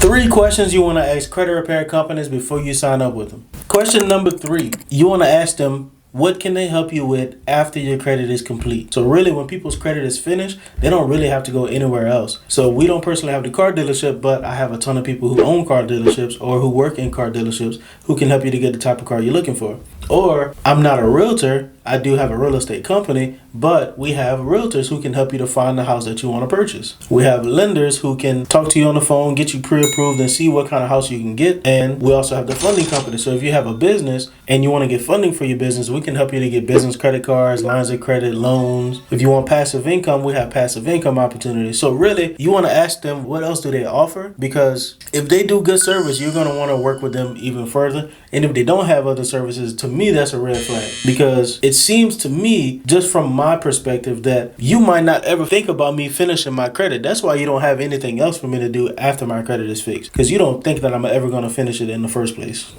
3 questions you want to ask credit repair companies before you sign up with them. Question number 3, you want to ask them, what can they help you with after your credit is complete? So really, when people's credit is finished, they don't really have to go anywhere else. So we don't personally have the car dealership, but I have a ton of people who own car dealerships or who work in car dealerships who can help you to get the type of car you're looking for. Or I'm not a realtor, I do have a real estate company, but we have realtors who can help you to find the house that you want to purchase. We have lenders who can talk to you on the phone, get you pre-approved and see what kind of house you can get. And we also have the funding company. So if you have a business and you want to get funding for your business, we can help you to get business credit cards, lines of credit, loans. If you want passive income, we have passive income opportunities. So really, you want to ask them what else do they offer? Because if they do good service, you're going to want to work with them even further. And if they don't have other services, to me, that's a red flag. Because it seems to me, just from my perspective, that you might not ever think about me finishing my credit. That's why you don't have anything else for me to do after my credit is fixed. Because you don't think that I'm ever going to finish it in the first place.